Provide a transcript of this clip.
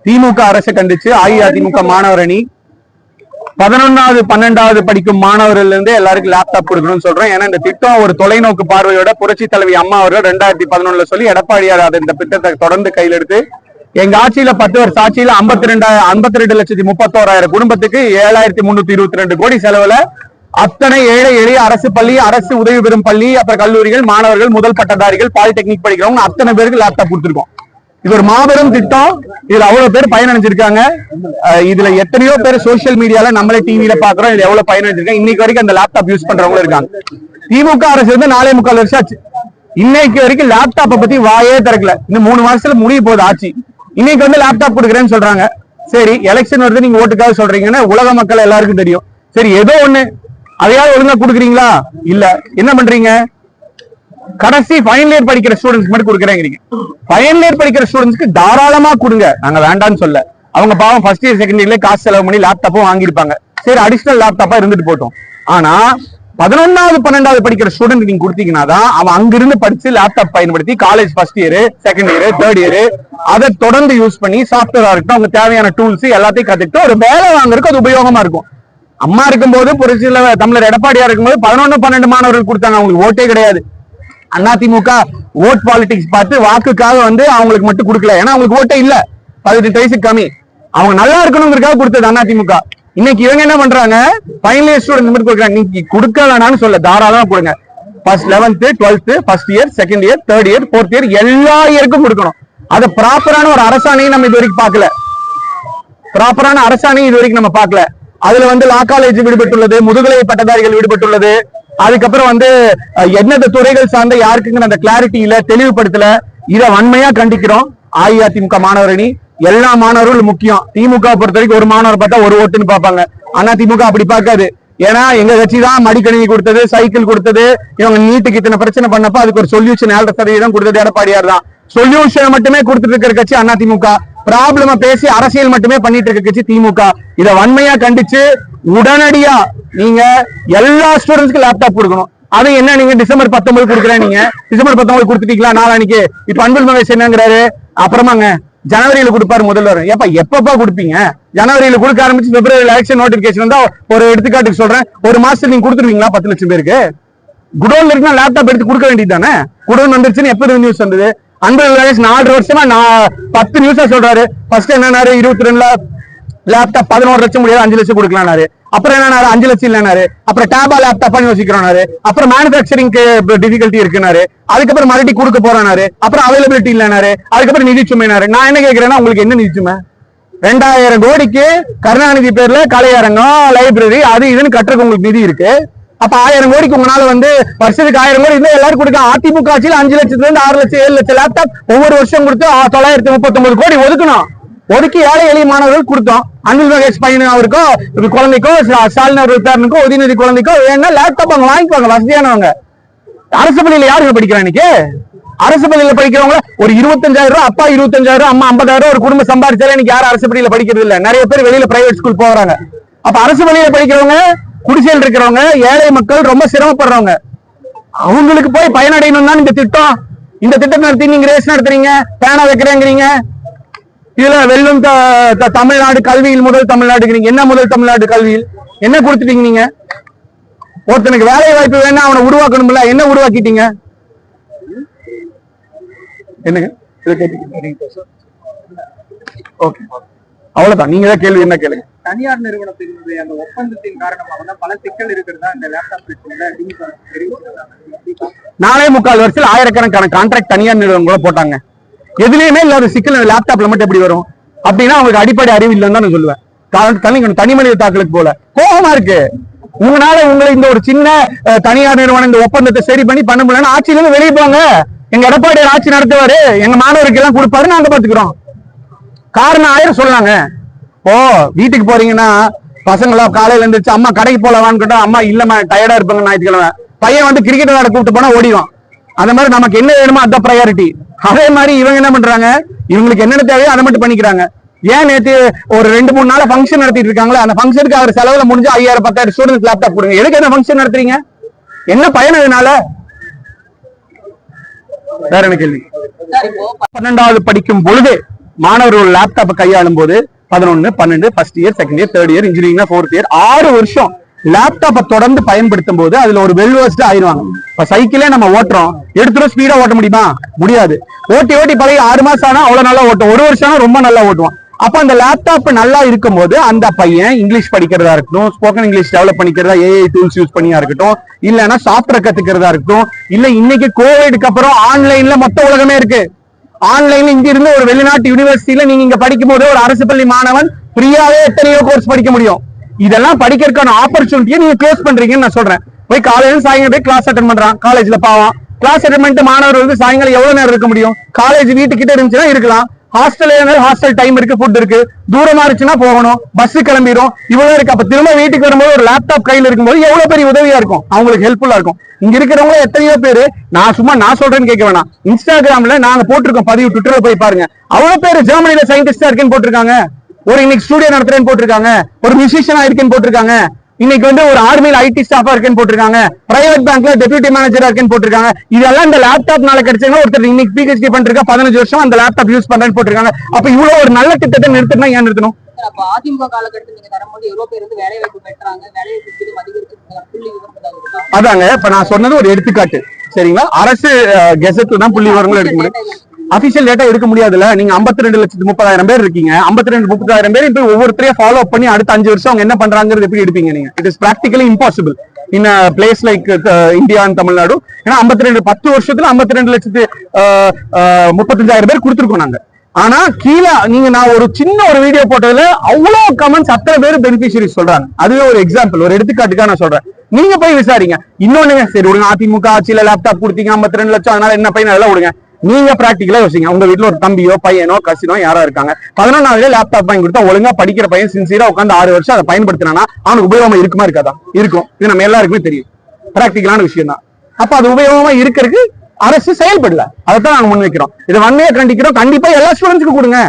திமுக அரசு கண்டிச்சு அஇஅதிமுக மாணவர் அணி 11வது 12வது படிக்கும் மாணவர்கள் இருந்து எல்லாருக்கும் லேப்டாப் கொடுக்கணும்னு சொல்றோம். ஏன்னா இந்த திட்டம் ஒரு தொலைநோக்கு பார்வையோட புரட்சி தலைவி அம்மா அவர்கள் 2011 சொல்லி எடப்பாடியார் இந்த திட்டத்தை தொடர்ந்து கையில் எடுத்து எங்க ஆட்சியில 10 வருஷ ஆட்சியில 52,31,000 குடும்பத்துக்கு 7,322 கோடி செலவுல அத்தனை ஏழை எளிய அரசு பள்ளி, அரசு உதவி பெறும் பள்ளி, அப்புறம் கல்லூரிகள், மாணவர்கள், முதல் பட்டதாரிகள், பாலிடெக்னிக் படிக்கிறவங்க அத்தனை பேருக்கு லேப்டாப் கொடுத்துருக்கோம். இது ஒரு மாபெரும் திட்டம். இதுல அவ்வளவு பேர் பயனடைஞ்சிருக்காங்க. இதுல எத்தனையோ பேர் சோசியல் மீடியால நம்மளே டிவியில பாக்குறோம். இதுல எவ்வளவு பயனடைஞ்சிருக்காங்க. இன்னைக்கு வரைக்கும் அந்த லேப்டாப் யூஸ் பண்றவங்களும் இருக்காங்க. திமுக அரசு வந்து 4.25 வருஷம் ஆச்சு. இன்னைக்கு வரைக்கும் லேப்டாப்பை பத்தி வாயே திறக்கல. இன்னும் 3 மாசத்துல முடிய போகுது ஆட்சி. இன்னைக்கு வந்து லேப்டாப் கொடுக்குறேன்னு சொல்றாங்க. சரி, எலெக்ஷன் வருது, நீங்க ஓட்டுக்காக சொல்றீங்கன்னு உலக மக்கள் எல்லாருக்கும் தெரியும். சரி, ஏதோ ஒண்ணு அதையாவது ஒழுங்கா கொடுக்குறீங்களா? இல்ல, என்ன பண்றீங்க? கடைசி ஃபைனல் இயர் படிக்கிற ஸ்டூடெண்ட்ஸ் மட்டும் கொடுக்குறேங்கிறீங்க. ஃபைனல் இயர் படிக்கிற ஸ்டூடெண்ட்ஸ்க்கு தாராளமா கொடுங்க, நாங்க வேண்டாம்னு சொல்ல. அவங்க பாவம் ஃபர்ஸ்ட் இயர் செகண்ட் இயர்ல காசு செலவு பண்ணி லேப்டாப்பும் வாங்கியிருப்பாங்க. சரி, அடிஷனல் லேப்டாப்பா இருந்துட்டு போட்டோம். ஆனா 11வது 12வது படிக்கிற ஸ்டூடெண்ட் நீங்க கொடுத்தீங்கன்னா தான் அவன் அங்கிருந்து படிச்சு லேப்டாப் பயன்படுத்தி college first year, second year, third year அதை தொடர்ந்து யூஸ் பண்ணி சாஃப்ட்வேரா இருக்கட்டும், அவங்க தேவையான டூல்ஸ் எல்லாத்தையும் கத்துக்கிட்டு ஒரு வேலை வாங்குறதுக்கு அது உபயோகமா இருக்கும். அம்மா இருக்கும்போது புரட்சியில தமிழர் எடப்பாடியா இருக்கும்போது 11, 12 மாணவர்கள் கொடுத்தாங்க. அவங்களுக்கு ஓட்டே கிடையாது. அதிமுக ஓட் பாலிடிக்ஸ் பார்த்து வாக்குக்காக வந்து அவங்களுக்கு மட்டும் கொடுக்கல. ஏன்னா அவங்களுக்கு ஓட்டே இல்ல, 18 வயசுக்கு கம்மி. அவங்க நல்லா இருக்கணுங்கிறதுக்காக கொடுத்தது அதிமுக. இன்னைக்கு இவங்க என்ன பண்றாங்க? ஃபைனல் இயர் ஸ்டூடெண்ட் மட்டும் கொடுக்குறாங்க. நீங்க கொடுக்க வேணாம்னு சொல்ல, தாராளமா கொடுங்க. First 11th 12th first year, second year, third year, fourth year எல்லா இயருக்கும் கொடுக்கணும். அது ப்ராப்பரான ஒரு அரசாணையும் நம்ம இது வரைக்கும் பார்க்கல. ப்ராப்பரான அரசாணையும் இது வரைக்கும் நம்ம பார்க்கல. அதுல வந்து லா காலேஜ் விடுபட்டுள்ளது, முதுகலை பட்டதாரிகள் விடுபட்டுள்ளது. அதுக்கப்புறம் வந்து எந்தெந்த துறைகள் சார்ந்த யாருக்குங்கிற அந்த கிளாரிட்டி இல்ல, தெளிவுபடுத்தல. இதை வன்மையா கண்டிக்கிறோம். அஇஅதிமுக மாணவர் அணி எல்லா மாணவர்களும் முக்கியம். திமுக பொறுத்த வரைக்கும் ஒரு மாணவர் பார்த்தா ஒரு ஓட்டுன்னு பார்ப்பாங்க. அதிமுக அப்படி பார்க்காது. ஏன்னா எங்க கட்சி தான் மடிக்கணினி கொடுத்தது, சைக்கிள் கொடுத்தது. இவங்க நீட்டுக்கு இத்தனை பிரச்சனை பண்ணப்ப அதுக்கு ஒரு சொல்யூஷன் 7% கொடுத்தது எடப்பாடியார் தான். சொல்யூஷன் மட்டுமே கொடுத்துட்டு இருக்கிற கட்சி அதிமுக. ப்ராப்ளம பேசி அரசியல் மட்டுமே பண்ணிட்டு இருக்க கட்சி திமுக. இதை வன்மையா கண்டிச்சு உடனடியா நீங்க எல்லா ஸ்டூடெண்ட்ஸ்க்கு லேப்டாப் கொடுக்கணும். அது என்ன, நீங்க டிசம்பர் 19 கொடுக்குறேன், நீங்க டிசம்பர் 19 கொடுத்துட்டீங்களா? நாளைக்கு இப்ப அன்பில் மகேஷ் என்னங்கிறாரு, அப்புறமாங்க ஜனவரியில கொடுப்பாரு முதல்வர். எப்பப்பா கொடுப்பீங்க? ஜனவரியில கொடுக்க ஆரம்பிச்சு பிப்ரவரி எலெக்ஷன் நோட்டிபிகேஷன் வந்தா, ஒரு எடுத்துக்காட்டுக்கு சொல்றேன், ஒரு மாசத்துக்கு நீங்க கொடுத்துருவீங்களா 10 லட்சம் பேருக்கு? குடோன்ல இருக்குன்னா லேப்டாப் எடுத்து கொடுக்க வேண்டியது தானே. குடோன் வந்துருச்சுன்னு எப்ப நியூஸ் வந்தது? அன்பில் மகேஷ் 4 வருஷமா 10 நியூஸா சொல்றாரு. ஃபர்ஸ்ட் என்னன்னாரு, 22ல லேப்டாப் 11 லட்சம் முடியாது, 5 லட்சம் கொடுக்கலாம்னாரு. அப்புறம் என்ன, 5 லட்சம் இல்லைனாரு. அப்புறம் டேபா லேப்டாப் யோசிக்கிறாரு. அப்புறம் மேனுபேக்சரிங்க்கு டிஃபிகல்ட்டி இருக்குனாரு. அதுக்கப்புறம் மறுபடியும் கொடுக்க போறாரு. அப்புறம் அவைலபிலிட்டி இல்லைனாரு. அதுக்கப்புறம் நிதி சுமைனாரு. நான் என்ன கேட்கிறேன்னா, உங்களுக்கு என்ன நிதி சுமை? 2000 கோடிக்கு கருணாநிதி பேர்ல கலையரங்கம், லைப்ரரி, அது இதுன்னு கட்டுறதுக்கு உங்களுக்கு நிதி இருக்கு. அப்ப 1000 கோடிக்கு உங்களால வந்து வருஷத்துக்கு 1000 கோடி இருந்தா எல்லாரும் கொடுக்க. அதிமுக ஆட்சியில் 5 லட்சத்துல இருந்து 6 லட்சம் 7 லட்சம் லேப்டாப் ஒவ்வொரு வருஷம் கொடுத்து 939 கோடி ஒதுக்கணும். ஒதுக்கி ஏழை எளிய மாணவர்கள் கொடுத்தோம். அன்பில் மகேஷ் பையன் அவருக்கோ, குழந்தைக்கோ, ஸ்டாலின் அவர்கள் பேரனுக்கோ, உதயநிதி குழந்தைக்கோ வேணா லேப்டாப் அவங்க வாங்கிக்குவாங்க, வசதியானவங்க. அரசு பள்ளியில யாருங்க படிக்கிறா இன்னைக்கு? அரசு பள்ளியில படிக்கிறவங்க ஒரு 25,000 ரூபாய், அப்பா 25,000, அம்மா 50,000 ஒரு குடும்பம் சம்பாதிச்சாலே இன்னைக்கு யாரும் அரசு பள்ளியில படிக்கிறது இல்ல. நிறைய பேர் வெளியில பிரைவேட் ஸ்கூல் போறாங்க. அப்ப அரசு பள்ளியில படிக்கிறவங்க, குடிசையில் இருக்கிறவங்க, ஏழை மக்கள் ரொம்ப சிரமப்படுறவங்க, அவங்களுக்கு போய் பயனடையணும் தான் இந்த திட்டம். இந்த திட்டம் நடத்தி நீங்க ரேஸ் நடத்துறீங்க, பேனா வைக்கிறேங்கிறீங்க. இதுல வெல்லும் தமிழ்நாடு கல்வியில் முதல் தமிழ்நாடுங்கிறீங்க. என்ன முதல் தமிழ்நாடு கல்வியில் என்ன கொடுத்துட்டீங்க நீங்க? ஒருத்தனுக்கு வேலை வாய்ப்பு வேணா அவனை உருவாக்கணும்ல, என்ன உருவாக்கிட்டீங்க? என்னங்க ஓகே, அவ்வளவுதான். நீங்க தான் கேள்வி என்ன கேளுங்க. தனியார் நிறுவனத்தினுடைய அந்த ஒப்பந்தத்தின் காரணமாக தான் பல சிக்கல் இருக்கிறதா இந்த லேப்டாப் 4.25 வருஷத்துல ஆயிரக்கணக்கான கான்ட்ராக்ட் தனியார் நிறுவனம் கூட போட்டாங்க. எதுலயுமே இல்லாத சிக்கல் லேப்டாப்ல மட்டும் எப்படி வரும்? அப்படின்னா அவங்களுக்கு அடிப்படை அறிவு இல்லைன்னு தான் நான் சொல்லுவேன். தனி மனித தாக்கலுக்கு போல கோபமா இருக்கு. உங்களால உங்களை இந்த ஒரு சின்ன தனியார் நிறுவனம் இந்த ஒப்பந்தத்தை சரி பண்ண முடியலன்னா ஆட்சியில இருந்து வெளியே போங்க. எங்க எடப்பாடியார் ஆட்சி நடத்துவாரு, எங்க மாணவருக்கு எல்லாம் கொடுப்பாரு, நாங்க பாத்துக்கிறோம். காரணம் 1000 சொல்லாங்க. ஓ, வீட்டுக்கு போறீங்கன்னா பசங்களா காலையில இருந்துச்சு, அம்மா கடைக்கு போலவான்னு கேட்டா, அம்மா இல்லம்மா டயர்டா இருப்பாங்க ஞாயிற்றுக்கிழமை. பையன் வந்து கிரிக்கெட் விளையாட கூப்பிட்டு போனா ஓடிடும். அந்த மாதிரி நமக்கு என்ன வேணுமோ அதான் ப்ரையாரிட்டி. அதே மாதிரி இவங்க என்ன பண்றாங்க, இவங்களுக்கு என்னென்ன தேவையோ அதை மட்டும் பண்ணிக்கிறாங்க. ஏன் நேற்று ஒரு 2-3 நாள் ஃபங்க்ஷன் நடத்திட்டு இருக்காங்களா, அந்த ஃபங்க்ஷனுக்கு அவர் செலவுல முடிஞ்சு 5000-10,000 ஸ்டூடெண்ட்ஸ் லேப்டாப் கொடுங்க. எதுக்கு என்ன ஃபங்க்ஷன் நடத்துறீங்க? என்ன பயன் அதனால? வேற என்ன கேள்வி? 12வது படிக்கும் பொழுது மாணவர்கள் லேப்டாப் கையாளும் போது 11, 12 first year, second year, third year, engineering fourth year 6 வருஷம் லேப்டாப்பை தொடர்ந்து பயன்படுத்தும் போது அதுல ஒரு வெல்வர்ஸ்ட் ஆயிருவாங்க. இப்ப சைக்கிளே நம்ம ஓட்டுறோம், எடுத்துரும் ஸ்பீடா ஓட்ட முடியுமா? முடியாது. ஓட்டி ஓட்டி பழகி 6 மாசம் ஆனா அவ்வளவு நல்லா ஓட்டும், 1 வருஷம் ஆனா ரொம்ப நல்லா ஓட்டுவான். அப்ப அந்த லேப்டாப் நல்லா இருக்கும் போது அந்த பையன் இங்கிலீஷ் படிக்கிறதா இருக்கட்டும், ஸ்போக்கன் இங்கிலீஷ் டெவலப் பண்ணிக்கிறதா, ஏஐ டூல்ஸ் யூஸ் பண்ணியா இருக்கட்டும், இல்லைன்னா சாஃப்ட்வேர் கத்துக்கிறதா இருக்கட்டும், இல்ல இன்னைக்கு கோவிடுக்கு அப்புறம் ஆன்லைன்ல மொத்த உலகமே இருக்கு. ஆன்லைன்ல இங்க இருந்து ஒரு வெளிநாட்டு யூனிவர்சிட்டியில நீங்க இங்க படிக்கும் போது ஒரு அரசு பள்ளி மாணவன் ஃப்ரீயாவே எத்தனையோ கோர்ஸ் படிக்க முடியும். இதெல்லாம் படிக்கிறதுக்கான ஆப்பர்ச்சுனிட்டியை நீங்க க்ளோஸ் பண்றீங்கன்னு நான் சொல்றேன். போய் காலையில சாயங்காலம் போய் கிளாஸ் அட்டன் பண்றான், காலேஜ்ல பாவம் கிளாஸ் அட்டன் பண்ணிட்டு மாணவர் வந்து சாயங்காலம் எவ்வளவு நேரம் இருக்க முடியும்? காலேஜ் வீட்டுக்கிட்ட இருந்துச்சுன்னா இருக்கலாம், ஹாஸ்டல் டைம் இருக்கு, ஃபுட் இருக்கு, தூரமா இருந்துச்சுன்னா போகணும், பஸ் கிளம்பிடும், இவ்வளவு இருக்கு. அப்ப திரும்ப வீட்டுக்கு வரும்போது ஒரு லேப்டாப் கையில இருக்கும்போது எவ்வளவு பெரிய உதவியா இருக்கும், அவங்களுக்கு ஹெல்ப்ஃபுல்லா இருக்கும். இங்க இருக்கிறவங்க எத்தனையோ பேரு, நான் சொல்றேன்னு கேட்க வேணாம், இன்ஸ்டாகிராம்ல நாங்க போட்டிருக்கோம் பதிவு, ட்விட்டர்ல போய் பாருங்க, அவ்வளவு பேரு ஜெர்மனில சயின்டிஸ்டா இருக்கேன்னு போட்டிருக்காங்க, ஒரு இன்னைக்கு ஸ்டூடியோ நடத்துறேன்னு போட்டிருக்காங்க, ஒரு மியூசிஷியனா இருக்கேன்னு போட்டிருக்காங்க, இன்னைக்கு வந்து ஒரு ஆர்மியில ஐடி ஸ்டாஃபா இருக்கேன்னு போட்டிருக்காங்க, பிரைவேட் பேங்க்ல டெபியூட்டி மேனேஜரா இருக்கேன்னு போட்டிருக்காங்க. இதெல்லாம் இந்த லேப்டாப்னால கிடைச்சா ஒருத்தர் இன்னைக்கு பிஹெச்டி பண்ணிருக்கா 15 வருஷம் அந்த லேப்டாப் யூஸ் பண்றேன்னு போட்டிருக்காங்க. அப்ப இவ்வளவு ஒரு நல்ல திட்டத்தை நிறுத்தினா ஏன் நிறுத்தணும்? அப்ப அதிமுக காலகட்டத்தில் நீங்க தரும்போது எவ்வளவு பேர் வந்து வேலை வாய்ப்பு பெற்றாங்க, வேலை வாய்ப்பு அதிகரிச்சிருக்காங்க, புள்ளி விவரம் அதாங்க இப்ப நான் சொன்னது ஒரு எடுத்துக்காட்டு, சரிங்களா? அரசு கெசட்ல தான் புள்ளி விவரங்கள் எடுக்க முடியும், அபிஷியல் டேட்டா எடுக்க முடியாதுல்ல. நீங்க 52,30,000 பேர் இருக்கீங்க, 52,30,000 பேர் இப்ப ஒவ்வொருத்தரையும் ஃபாலோ பண்ணி அடுத்த 5 வருஷம் அவங்க என்ன பண்றாங்கிறது எப்படி எடுப்பீங்க நீங்க? It is practically impossible in place like India and Tamil Nadu. ஏன்னா 10 வருஷத்துல 52,35,000 பேர் கொடுத்துருக்கோம் நாங்க. ஆனா கீழே நீங்க நான் ஒரு சின்ன ஒரு வீடியோ போட்டதுல அவ்வளவு கமெண்ட்ஸ், அத்தனை பேர் பெனிஃபிஷியரி சொல்றாங்க. அதுவே ஒரு எக்ஸாம்பிள், ஒரு எடுத்துக்காட்டுக்காக நான் சொல்றேன். நீங்க போய் விசாரிங்க. இன்னொன்னு சரி விடுங்க, அதிமுக ஆட்சியில லேப்டாப் கொடுத்தீங்க 52 லட்சம், அதனால என்ன பையன் அதெல்லாம் விடுங்க. நீங்க பிராக்டிகலா யோசிங்க, உங்க வீட்டுல ஒரு தம்பியோ பையனோ கசினோ யாரோ இருக்காங்க, 11ஆவது லேப்டாப் வாங்கி கொடுத்தா ஒழுங்கா படிக்கிற பையன் சின்சியரா உட்காந்து 6 வருஷம் அதை பயன்படுத்தினா அவனுக்கு உபயோகமா இருக்குமா இருக்காதா? இருக்கும். இது நம்ம எல்லாருக்குமே தெரியும், பிராக்டிகலான விஷயம் தான். அப்ப அது உபயோகமா இருக்கிறதுக்கு அரசு செயல்படல, அதைத்தான் நாங்க முன்வைக்கிறோம். இதை வன்மையா கண்டிக்கிறோம். கண்டிப்பா எல்லா ஸ்டூடெண்ட்ஸ்க்கு கொடுங்க.